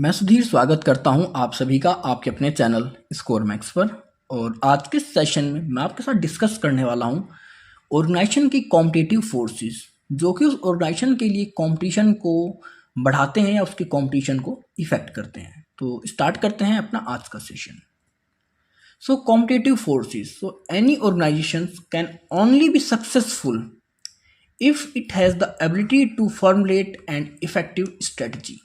मैं सुधीर स्वागत करता हूं आप सभी का आपके अपने चैनल स्कोर मैक्स पर। और आज के सेशन में मैं आपके साथ डिस्कस करने वाला हूं ऑर्गेनाइजेशन की कॉम्पिटिटिव फोर्सेस जो कि उस ऑर्गेनाइजेशन के लिए कंपटीशन को बढ़ाते हैं या उसके कंपटीशन को इफेक्ट करते हैं। तो स्टार्ट करते हैं अपना आज का session. So competitive forces, so any organization can only be successful if it has the ability to formulate and effective strategy.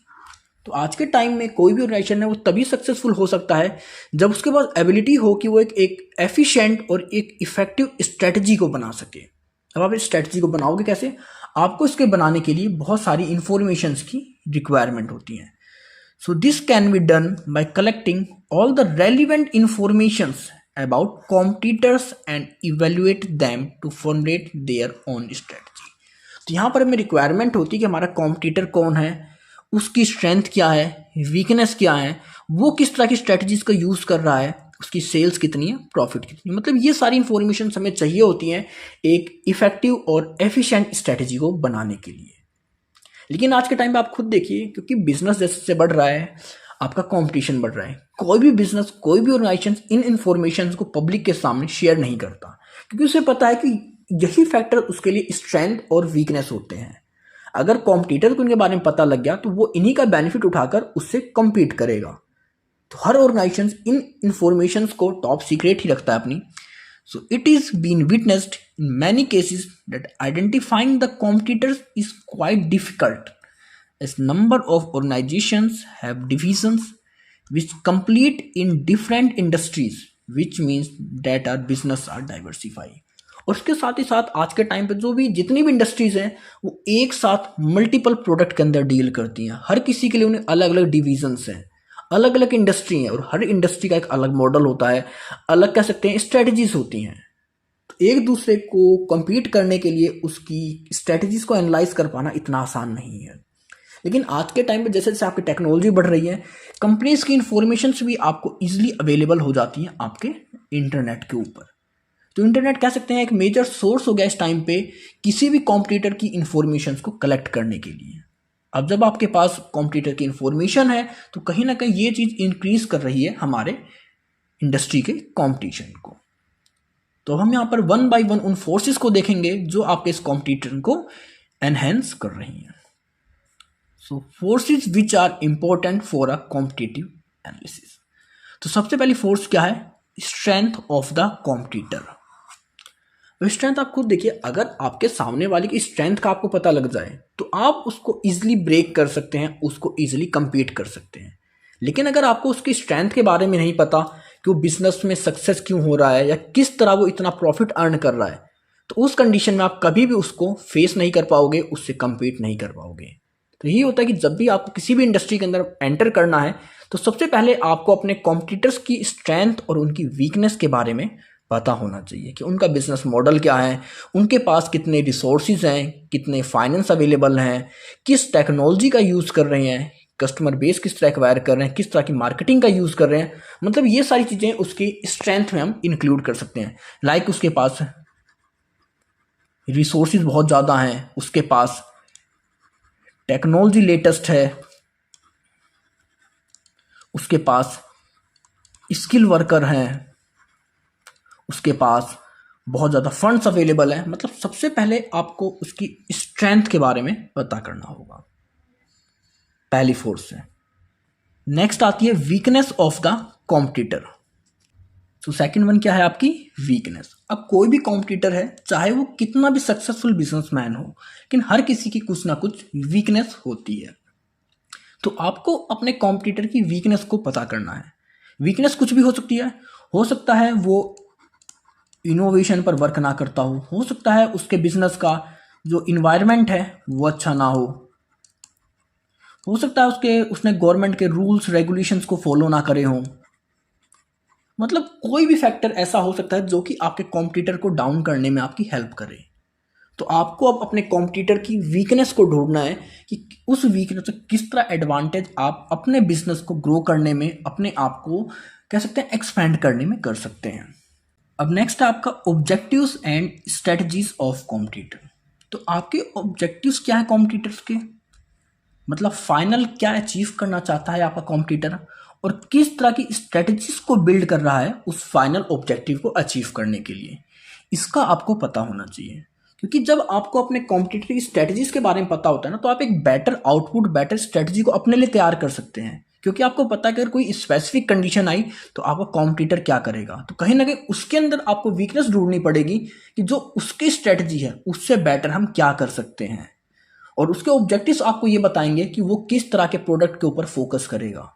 तो आज के टाइम में कोई भी ऑर्गेनाइजेशन है वो तभी सक्सेसफुल हो सकता है जब उसके पास एबिलिटी हो कि वो एक एफिशिएंट और एक इफेक्टिव स्ट्रेटजी को बना सके। अब आप इस स्ट्रेटजी को बनाओगे कैसे? आपको इसके बनाने के लिए बहुत सारी इंफॉर्मेशंस की रिक्वायरमेंट होती है। So this can be done by collecting all the relevant informations about competitors and evaluate them to formulate their own strategy. तो यहाँ पर हमें रिक्वायरमेंट होती है कि हमारा कॉम्पिटिटर कौन है, उसकी स्ट्रेंथ क्या है, वीकनेस क्या है, वो किस तरह की स्ट्रेटजीज का यूज़ कर रहा है, उसकी सेल्स कितनी है, प्रॉफिट कितनी है। मतलब ये सारी इंफॉर्मेशन हमें चाहिए होती हैं एक इफेक्टिव और एफिशिएंट स्ट्रेटजी को बनाने के लिए। लेकिन आज के टाइम पे आप खुद देखिए, क्योंकि बिजनेस जैसे से बढ़ रहा है, आपका कंपटीशन बढ़ रहा है, कोई भी बिजनेस, कोई भी ऑर्गेनाइजेशन इन इंफॉर्मेशन को पब्लिक के सामने शेयर नहीं करता, क्योंकि उसे पता है कि यही फैक्टर उसके लिए स्ट्रेंथ और वीकनेस होते हैं। अगर कॉम्पिटिटर को इनके बारे में पता लग गया तो वो इन्हीं का बेनिफिट उठाकर उससे कम्पीट करेगा। तो हर ऑर्गेनाइजेशन इन इंफॉर्मेशन को टॉप सीक्रेट ही रखता है अपनी। So it is been witnessed in many cases that identifying the competitors is quite difficult as number of organizations have divisions which compete in different industries, which means that our business are diversified। और उसके साथ ही साथ आज के time पे जो भी जितनी भी इंडस्ट्रीज हैं वो एक साथ मल्टीपल प्रोडक्ट के अंदर डील करती हैं। हर किसी के लिए उन्हें अलग अलग डिविजन्स हैं, अलग अलग इंडस्ट्री हैं, और हर इंडस्ट्री का एक अलग मॉडल होता है, अलग कह सकते हैं स्ट्रेटजीज होती हैं। तो एक दूसरे को compete करने के लिए उसकी स्ट्रेटजीज को एनालाइज कर पाना इतना आसान नहीं है। लेकिन आज के टाइम पे जैसे जैसे आपकी टेक्नोलॉजी बढ़ रही है, कंपनीज की इंफॉर्मेशन भी आपको इजीली अवेलेबल हो जाती हैं आपके इंटरनेट के ऊपर। तो इंटरनेट कह सकते हैं एक मेजर सोर्स हो गया इस टाइम पे किसी भी कॉम्पिटिटर की इंफॉर्मेशन को कलेक्ट करने के लिए। अब जब आपके पास कॉम्पिटिटर की इंफॉर्मेशन है तो कहीं ना कहीं ये चीज़ इंक्रीज कर रही है हमारे इंडस्ट्री के कॉम्पिटिशन को। तो हम यहाँ पर वन बाय वन उन फोर्सेस को देखेंगे जो आपके इस कॉम्पिटिटर को एनहेंस कर रही हैं। So forces which are important for a competitive analysis। तो सबसे पहली फोर्स क्या है? Strength of the competitor. Strength आप खुद देखिए, अगर आपके सामने वाले की स्ट्रेंथ का आपको पता लग जाए तो आप उसको इजीली ब्रेक कर सकते हैं, उसको इजीली compete कर सकते हैं। लेकिन अगर आपको उसकी स्ट्रेंथ के बारे में नहीं पता कि वो बिजनेस में सक्सेस क्यों हो रहा है या किस तरह वो इतना प्रॉफिट अर्न कर रहा है, तो उस कंडीशन में आप कभी भी उसको फेस नहीं कर पाओगे, उससे compete नहीं कर पाओगे। तो यही होता है कि जब भी आपको किसी भी इंडस्ट्री के अंदर एंटर करना है तो सबसे पहले आपको अपने कॉम्पिटिटर्स की स्ट्रेंथ और उनकी वीकनेस के बारे में पता होना चाहिए कि उनका बिजनेस मॉडल क्या है, उनके पास कितने रिसोर्सेज हैं, कितने फाइनेंस अवेलेबल हैं, किस टेक्नोलॉजी का यूज़ कर रहे हैं, कस्टमर बेस किस तरह एक्वायर कर रहे हैं, किस तरह की मार्केटिंग का यूज़ कर रहे हैं। मतलब ये सारी चीज़ें उसकी स्ट्रेंथ में हम इंक्लूड कर सकते हैं। लाइक उसके पास रिसोर्सेज बहुत ज़्यादा हैं, उसके पास टेक्नोलॉजी लेटेस्ट है, उसके पास स्किल वर्कर हैं, उसके पास बहुत ज़्यादा फंड्स अवेलेबल हैं। मतलब सबसे पहले आपको उसकी स्ट्रेंथ के बारे में पता करना होगा, पहली फोर्स है। नेक्स्ट आती है वीकनेस ऑफ द कॉम्पिटिटर। तो सेकंड वन क्या है आपकी? वीकनेस। अब कोई भी कॉम्पिटिटर है, चाहे वो कितना भी सक्सेसफुल बिजनेसमैन हो, लेकिन हर किसी की कुछ ना कुछ वीकनेस होती है। तो आपको अपने कॉम्पिटिटर की वीकनेस को पता करना है। वीकनेस कुछ भी हो सकती है। हो सकता है वो इनोवेशन पर वर्क ना करता हो सकता है उसके बिजनेस का जो इन्वायरमेंट है वो अच्छा ना हो सकता है उसने गवर्नमेंट के रूल्स रेगुलेशंस को फॉलो ना करे हों। मतलब कोई भी फैक्टर ऐसा हो सकता है जो कि आपके कॉम्पिटिटर को डाउन करने में आपकी हेल्प करे। तो आपको अब अपने कॉम्पिटिटर की वीकनेस को ढूंढना है कि उस वीकनेस से किस तरह एडवांटेज आप अपने बिजनेस को ग्रो करने में, अपने आप को कह सकते हैं एक्सपेंड करने में कर सकते हैं। अब नेक्स्ट है आपका objectives and strategies of competitor. तो आपके ऑब्जेक्टिव्स क्या है कॉम्पिटिटर्स के? मतलब फाइनल क्या अचीव करना चाहता है आपका कॉम्पिटिटर और किस तरह की स्ट्रेटजीज को बिल्ड कर रहा है उस फाइनल ऑब्जेक्टिव को अचीव करने के लिए, इसका आपको पता होना चाहिए। क्योंकि जब आपको अपने कॉम्पिटिटर की स्ट्रेटजीज के बारे में पता होता है ना, तो आप एक बेटर आउटपुट, बेटर स्ट्रेटजी को अपने लिए तैयार कर सकते हैं। क्योंकि आपको पता है कि अगर कोई स्पेसिफिक कंडीशन आई तो आपका कॉम्पिटिटर क्या करेगा, तो कहीं ना कहीं उसके अंदर आपको वीकनेस ढूंढनी पड़ेगी कि जो उसकी स्ट्रेटजी है उससे बेटर हम क्या कर सकते हैं। और उसके ऑब्जेक्टिव्स आपको ये बताएंगे कि वो किस तरह के प्रोडक्ट के ऊपर फोकस करेगा।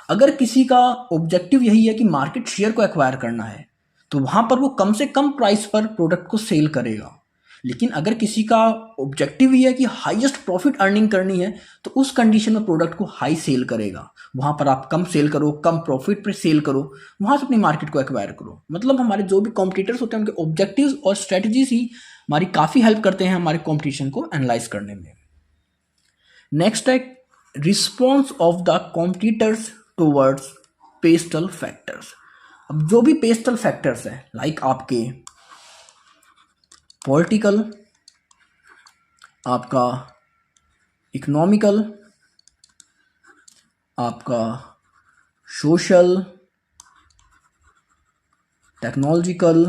अगर किसी का ऑब्जेक्टिव यही है कि मार्केट शेयर को एक्वायर करना है, तो वहां पर वो कम से कम प्राइस पर प्रोडक्ट को सेल करेगा। लेकिन अगर किसी का ऑब्जेक्टिव ये है कि हाईएस्ट प्रॉफिट अर्निंग करनी है, तो उस कंडीशन में प्रोडक्ट को हाई सेल करेगा। वहां पर आप कम सेल करो, कम प्रॉफिट पर सेल करो, वहां से अपनी मार्केट को एक्वायर करो। मतलब हमारे जो भी कॉम्पिटिटर्स होते हैं उनके ऑब्जेक्टिव्स और स्ट्रेटजीज ही हमारी काफी हेल्प करते हैं हमारे कॉम्पिटिशन को एनालाइज करने में। नेक्स्ट है response of the competitors towards pastel factors. अब जो भी पेस्टल फैक्टर्स हैं, लाइक आपके पॉलिटिकल, आपका इकोनॉमिकल, आपका social, technological,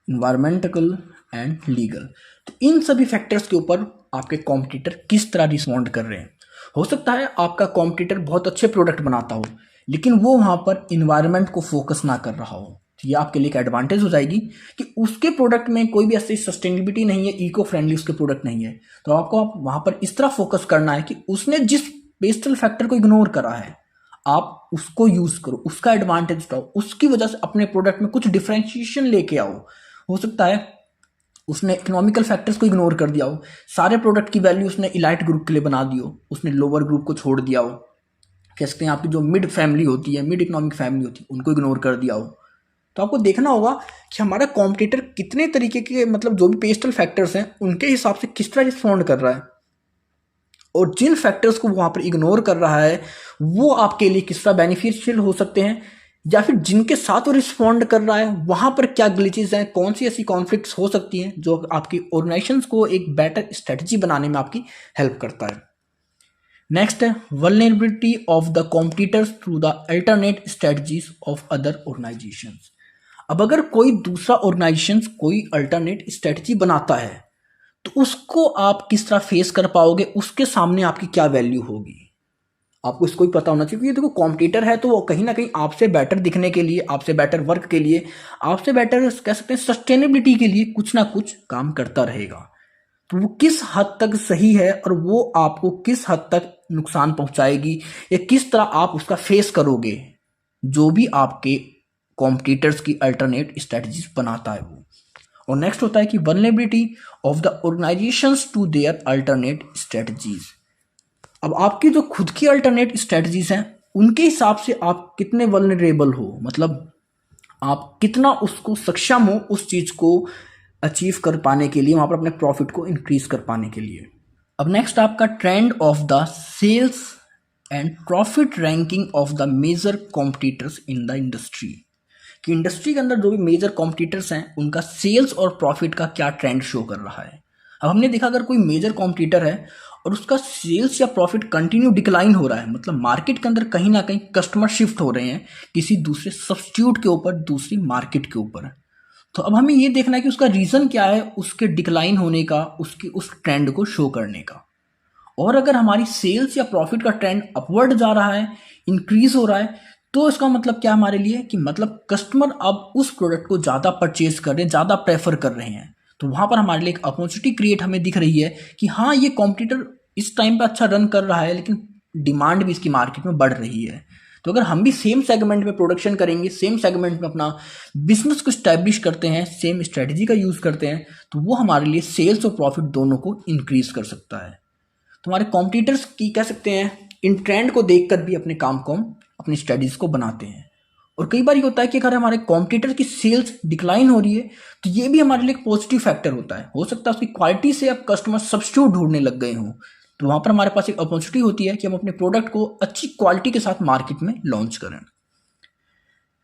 environmental and legal, तो इन सभी फैक्टर्स के ऊपर आपके कॉम्पिटिटर किस तरह रिस्पॉन्ड कर रहे हैं। हो सकता है आपका कॉम्पिटिटर बहुत अच्छे प्रोडक्ट बनाता हो, लेकिन वो वहाँ पर इन्वायरमेंट को फोकस ना कर रहा हो, तो ये आपके लिए एक एडवांटेज हो जाएगी कि उसके प्रोडक्ट में कोई भी ऐसी सस्टेनेबिलिटी नहीं है, इको फ्रेंडली उसके प्रोडक्ट नहीं है। तो आपको वहाँ पर इस तरह फोकस करना है कि उसने जिस पेस्टल फैक्टर को इग्नोर करा है, आप उसको यूज करो, उसका एडवांटेज उठाओ, उसकी वजह से अपने प्रोडक्ट में कुछ डिफरेंशिएशन लेके आओ। हो सकता है उसने इकोनॉमिकल फैक्टर्स को इग्नोर कर दिया हो, सारे प्रोडक्ट की वैल्यू उसने इलाइट ग्रुप के लिए बना दी हो, उसने लोअर ग्रुप को छोड़ दिया हो, कह सकते हैं आपकी जो मिड फैमिली होती है, मिड इकोनॉमिक फैमिली होती है, उनको इग्नोर कर दिया हो। तो आपको देखना होगा कि हमारा कॉम्पिटिटर कितने तरीके के, मतलब जो भी पेस्टल फैक्टर्स हैं उनके हिसाब से किस तरह रिस्पॉन्ड कर रहा है, और जिन फैक्टर्स को वहां पर इग्नोर कर रहा है वो आपके लिए किस तरह बेनिफिशियल हो सकते हैं, या फिर जिनके साथ वो रिस्पॉन्ड कर रहा है वहां पर क्या ग्लिचेस हैं, कौन सी ऐसी कॉन्फ्लिक्ट्स हो सकती हैं जो आपकी ऑर्गेनाइजेशंस को एक बेटर स्ट्रेटजी बनाने में आपकी हेल्प करता है। नेक्स्ट है vulnerability of the competitors through the alternate strategies of other organisations. अब अगर कोई दूसरा ऑर्गेनाइजेशन कोई अल्टरनेट स्ट्रेटजी बनाता है, तो उसको आप किस तरह फेस कर पाओगे, उसके सामने आपकी क्या वैल्यू होगी, आपको इसको ही पता होना चाहिए। क्योंकि देखो कॉम्पिटिटर है तो वो कहीं ना कहीं आपसे बेटर दिखने के लिए, आपसे बेटर वर्क के लिए, आपसे बेटर कह सकते हैं सस्टेनेबिलिटी के लिए कुछ ना कुछ काम करता रहेगा। तो वो किस हद तक सही है और वो आपको किस हद तक नुकसान पहुंचाएगी, या किस तरह आप उसका फेस करोगे, जो भी आपके कॉम्पिटिटर्स की अल्टरनेट स्ट्रेटजीज बनाता है वो। और नेक्स्ट होता है कि vulnerability of the organizations to their alternate strategies. अब आपकी जो खुद की अल्टरनेट स्ट्रेटजीज हैं उनके हिसाब से आप कितने वल्नरेबल हो, मतलब आप कितना उसको सक्षम हो उस चीज को अचीव कर पाने के लिए, वहां पर अपने प्रॉफिट को इंक्रीज कर पाने के लिए। अब नेक्स्ट आपका trend of the sales and profit ranking of the major competitors in the industry, कि इंडस्ट्री के अंदर जो भी मेजर कॉम्पिटिटर्स हैं उनका सेल्स और प्रॉफिट का क्या ट्रेंड शो कर रहा है। अब हमने देखा अगर कोई मेजर कॉम्पिटिटर है और उसका सेल्स या प्रॉफिट कंटिन्यू डिक्लाइन हो रहा है, मतलब मार्केट के अंदर कहीं ना कहीं कस्टमर शिफ्ट हो रहे हैं किसी दूसरे सब्स्टिट्यूट के ऊपर, दूसरी मार्केट के ऊपर, तो अब हमें ये देखना है कि उसका रीजन क्या है उसके डिक्लाइन होने का, उसकी उस ट्रेंड को शो करने का। और अगर हमारी सेल्स या प्रॉफिट का ट्रेंड अपवर्ड जा रहा है, इंक्रीज हो रहा है, तो इसका मतलब क्या हमारे लिए कि मतलब कस्टमर अब उस प्रोडक्ट को ज़्यादा परचेज कर रहे हैं, ज़्यादा प्रेफर कर रहे हैं। तो वहाँ पर हमारे लिए एक अपॉर्चुनिटी क्रिएट हमें दिख रही है कि हाँ ये कॉम्पिटिटर इस टाइम पे अच्छा रन कर रहा है, लेकिन डिमांड भी इसकी मार्केट में बढ़ रही है। तो अगर हम भी सेम सेगमेंट में प्रोडक्शन करेंगे, सेम सेगमेंट में अपना बिजनेस को स्टैब्लिश करते हैं, सेम स्ट्रेटजी का यूज़ करते हैं, तो वो हमारे लिए सेल्स और प्रॉफिट दोनों को इंक्रीज कर सकता है। तो हमारे कॉम्पिटिटर्स की कह सकते हैं इन ट्रेंड को देखकर भी अपने काम को हम अपनी स्टडीज को बनाते हैं। और कई बार ये होता है कि अगर हमारे कॉम्पिटिटर की सेल्स डिक्लाइन हो रही है तो ये भी हमारे लिए एक पॉजिटिव फैक्टर होता है। हो सकता है उसकी क्वालिटी से अब कस्टमर सब्स्टिट्यूट ढूंढने लग गए हों, तो वहां पर हमारे पास एक अपॉर्चुनिटी होती है कि हम अपने प्रोडक्ट को अच्छी क्वालिटी के साथ मार्केट में लॉन्च करें।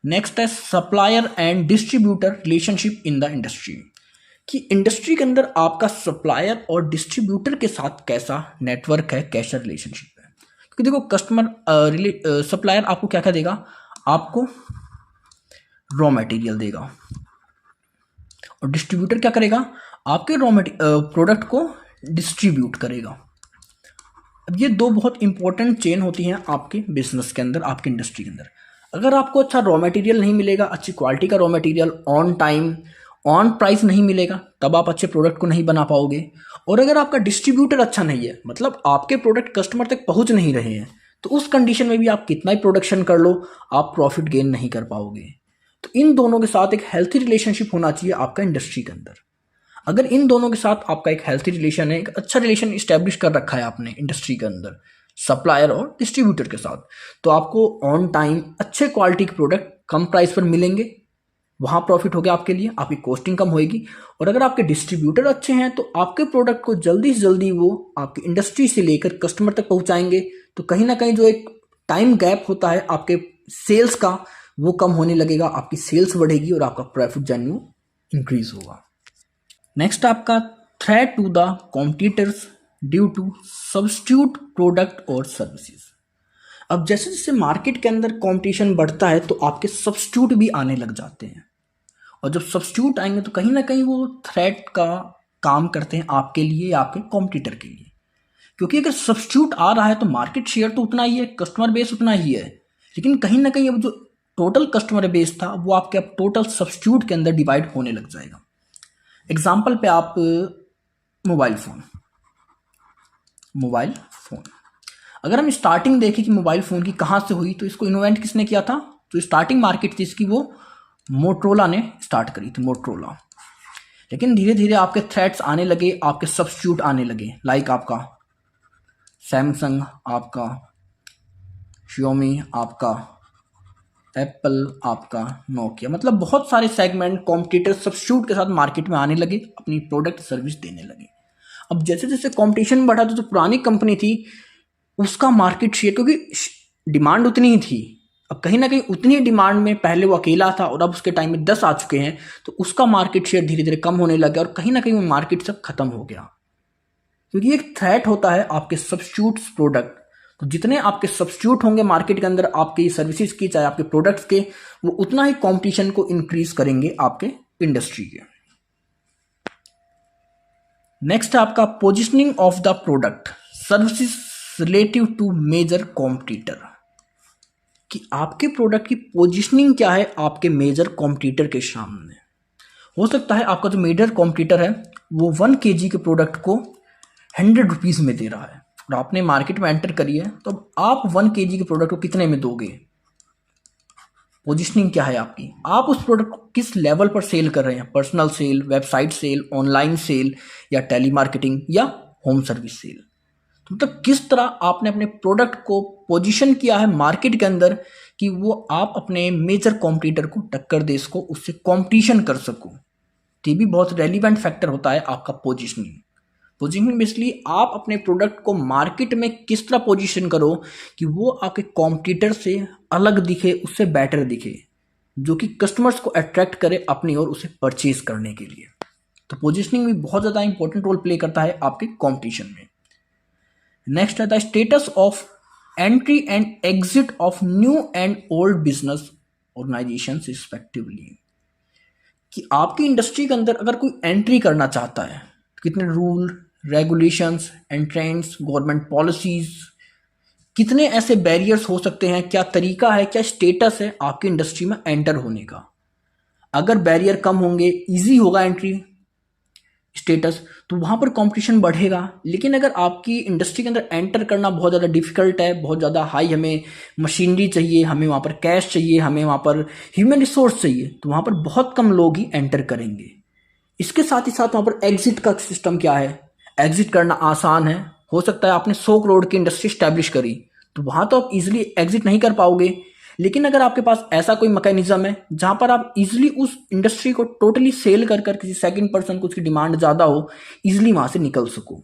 नेक्स्ट है supplier and distributor relationship in the industry, कि इंडस्ट्री के अंदर आपका सप्लायर और डिस्ट्रीब्यूटर के साथ कैसा नेटवर्क है, कैसा रिलेशनशिप है। क्योंकि देखो कस्टमर सप्लायर आपको क्या क्या देगा, आपको रॉ मटेरियल देगा, और डिस्ट्रीब्यूटर क्या करेगा, आपके रॉ प्रोडक्ट को डिस्ट्रीब्यूट करेगा। अब ये दो बहुत इंपॉर्टेंट चेन होती हैं आपके बिजनेस के अंदर, आपके इंडस्ट्री के अंदर। अगर आपको अच्छा रॉ मटेरियल नहीं मिलेगा, अच्छी क्वालिटी का raw material on time on price नहीं मिलेगा, तब आप अच्छे प्रोडक्ट को नहीं बना पाओगे। और अगर आपका डिस्ट्रीब्यूटर अच्छा नहीं है, मतलब आपके प्रोडक्ट कस्टमर तक पहुंच नहीं रहे हैं, तो उस कंडीशन में भी आप कितना ही प्रोडक्शन कर लो, आप प्रॉफिट गेन नहीं कर पाओगे। तो इन दोनों के साथ एक हेल्थी रिलेशनशिप होना चाहिए आपका इंडस्ट्री के अंदर। अगर इन दोनों के साथ आपका एक हेल्थी रिलेशन है, एक अच्छा रिलेशन इस्टेब्लिश कर रखा है आपने इंडस्ट्री के अंदर सप्लायर और डिस्ट्रीब्यूटर के साथ, तो आपको ऑन टाइम अच्छे क्वालिटी के प्रोडक्ट कम प्राइस पर मिलेंगे, वहाँ प्रॉफिट हो गया आपके लिए, आपकी कॉस्टिंग कम होएगी। और अगर आपके डिस्ट्रीब्यूटर अच्छे हैं तो आपके प्रोडक्ट को जल्दी से जल्दी वो आपकी इंडस्ट्री से लेकर कस्टमर तक पहुँचाएंगे। तो कहीं ना कहीं जो एक टाइम गैप होता है आपके सेल्स का, वो कम होने लगेगा, आपकी सेल्स बढ़ेगी और आपका प्रॉफिट जो इंक्रीज होगा। नेक्स्ट आपका threat to the competitors due to substitute product और सर्विसेज। अब जैसे जैसे मार्केट के अंदर कंपटीशन बढ़ता है तो आपके सब्स्टिट्यूट भी आने लग जाते हैं, और जब सब्स्टिट्यूट आएंगे तो कहीं ना कहीं वो थ्रेट का काम करते हैं आपके लिए या आपके कॉम्पिटिटर के लिए। क्योंकि अगर सब्स्टिट्यूट आ रहा है तो मार्केट शेयर तो उतना ही है, कस्टमर बेस उतना ही है, लेकिन कहीं ना कहीं अब जो टोटल कस्टमर बेस था वो आपके अब टोटल सब्स्टिट्यूट के अंदर डिवाइड होने लग जाएगा। एग्जाम्पल पे आप मोबाइल फोन अगर हम स्टार्टिंग देखें कि मोबाइल फ़ोन की कहाँ से हुई, तो इसको इन्वेंट किसने किया था, जो स्टार्टिंग मार्केट थी इसकी वो मोटरोला ने स्टार्ट करी थी, मोटरोला। लेकिन धीरे धीरे आपके थ्रेट्स आने लगे, आपके सब्स्टिट्यूट आने लगे, लाइक आपका सैमसंग, आपका शियोमी, आपका एप्पल, आपका नोकिया, मतलब बहुत सारे सेगमेंट कॉम्पिटिटर सब्स्टिट्यूट के साथ मार्केट में आने लगे, अपनी प्रोडक्ट सर्विस देने लगे। अब जैसे जैसे कंपटीशन बढ़ा तो जो पुरानी कंपनी थी उसका मार्केट शेयर, क्योंकि डिमांड उतनी ही थी, अब कहीं ना कहीं उतनी डिमांड में पहले वो अकेला था और अब उसके टाइम में 10 आ चुके हैं, तो उसका मार्केट शेयर धीरे धीरे कम होने लगा और कहीं ना कहीं वो मार्केट सब खत्म हो गया। क्योंकि एक थ्रेट होता है आपके सब्स्टिट्यूट प्रोडक्ट, तो जितने आपके सब्स्टिट्यूट होंगे मार्केट के अंदर आपके सर्विसेज की, चाहे आपके प्रोडक्ट्स के, वो उतना ही कंपटीशन को इंक्रीज करेंगे आपके इंडस्ट्री के। नेक्स्ट है आपका positioning of the product services relative to major competitor, कि आपके प्रोडक्ट की पोजिशनिंग क्या है आपके मेजर कॉम्पिटिटर के सामने। हो सकता है आपका जो मेजर कॉम्पिटिटर है वो 1 kg के प्रोडक्ट को 100 रुपीज़ में दे रहा है और आपने मार्केट में एंटर करी है, तो अब आप 1 kg के प्रोडक्ट को कितने में दोगे, पोजिशनिंग क्या है आपकी, आप उस प्रोडक्ट को किस लेवल पर सेल कर रहे हैं, personal sale, website sale, online sale, या टेलीमार्केटिंग, या होम सर्विस सेल। तो मतलब किस तरह आपने अपने प्रोडक्ट को पोजीशन किया है मार्केट के अंदर कि वो आप अपने मेजर कॉम्पिटिटर को टक्कर दे सको, उससे कंपटीशन कर सको। तो ये भी बहुत रेलिवेंट फैक्टर होता है आपका पोजीशनिंग। पोजीशनिंग बेसिकली आप अपने प्रोडक्ट को मार्केट में किस तरह पोजीशन करो कि वो आपके कॉम्पिटिटर से अलग दिखे, उससे बेटर दिखे, जो कि कस्टमर्स को अट्रैक्ट करे अपनी ओर उसे परचेज करने के लिए। तो पोजीशनिंग भी बहुत ज़्यादा इंपॉर्टेंट रोल प्ले करता है आपके कॉम्पिटिशन में। नेक्स्ट है the status of entry and exit of new and old business organization respectively, कि आपकी इंडस्ट्री के अंदर अगर कोई एंट्री करना चाहता है तो कितने rule regulations and trends, government policies, कितने ऐसे बैरियर्स हो सकते हैं, क्या तरीका है, क्या स्टेटस है आपकी इंडस्ट्री में एंटर होने का। अगर बैरियर कम होंगे, इजी होगा एंट्री स्टेटस, तो वहाँ पर कंपटीशन बढ़ेगा। लेकिन अगर आपकी इंडस्ट्री के अंदर एंटर करना बहुत ज़्यादा डिफिकल्ट है, बहुत ज़्यादा हाई, हमें मशीनरी चाहिए, हमें वहाँ पर कैश चाहिए, हमें वहाँ पर ह्यूमन रिसोर्स चाहिए, तो वहाँ पर बहुत कम लोग ही एंटर करेंगे। इसके साथ ही साथ वहाँ पर एग्जिट का सिस्टम क्या है, एग्जिट करना आसान है। हो सकता है आपने 100 करोड़ की इंडस्ट्री स्टैब्लिश करी, तो वहाँ तो आप इजीली एग्जिट नहीं कर पाओगे। लेकिन अगर आपके पास ऐसा कोई मैकेनिज्म है जहां पर आप इजीली उस इंडस्ट्री को टोटली सेल कर किसी सेकंड पर्सन को उसकी डिमांड ज़्यादा हो, इजीली वहां से निकल सको,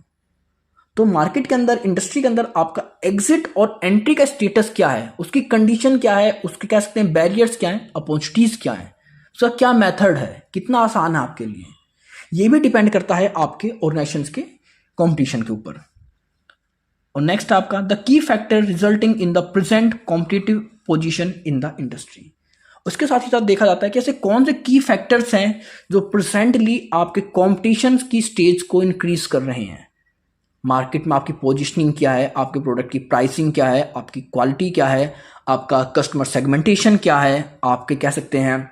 तो मार्केट के अंदर, इंडस्ट्री के अंदर आपका एग्जिट और एंट्री का स्टेटस क्या है, उसकी कंडीशन क्या है, उसके कह सकते हैं बैरियर्स क्या है, अपॉर्चुनिटीज क्या है, उसका क्या मेथड है, कितना आसान है आपके लिए। ये भी डिपेंड करता है आपके ऑर्गेनाइजेशंस के कंपटीशन के ऊपर। और नेक्स्ट आपका the key factor resulting in the present competitive position in the industry. उसके साथ ही साथ देखा जाता है कि ऐसे कौन से की फैक्टर्स हैं जो प्रेजेंटली आपके कॉम्पिटिशन की स्टेज को इंक्रीज कर रहे हैं। मार्केट में आपकी पोजीशनिंग क्या है, आपके प्रोडक्ट की प्राइसिंग क्या है, आपकी क्वालिटी क्या है, आपका कस्टमर सेगमेंटेशन क्या है, आपके कह सकते हैं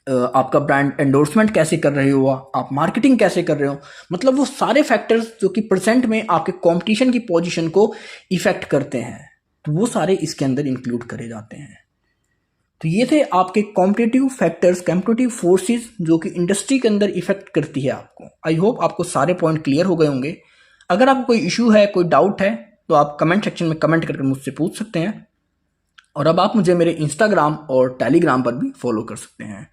आपका ब्रांड एंडोर्समेंट कैसे कर रहे हो, आप मार्केटिंग कैसे कर रहे हो। मतलब वो सारे फैक्टर्स जो कि प्रेजेंट में आपके कंपटीशन की पोजीशन को इफेक्ट करते हैं, तो वो सारे इसके अंदर इंक्लूड करे जाते हैं। तो ये थे आपके कॉम्पिटिटिव फैक्टर्स, कॉम्पिटिटिव फोर्सेस जो कि इंडस्ट्री के अंदर इफेक्ट करती है आपको। आई होप आपको सारे पॉइंट क्लियर हो गए होंगे। अगर आपको कोई इशू है, कोई डाउट है, तो आप कमेंट सेक्शन में कमेंट करके मुझसे पूछ सकते हैं। और अब आप मुझे मेरे इंस्टाग्राम और टेलीग्राम पर भी फॉलो कर सकते हैं।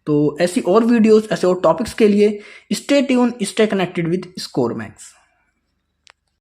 तो ऐसी और वीडियोस, ऐसे और टॉपिक्स के लिए stay tune, stay connected with score max.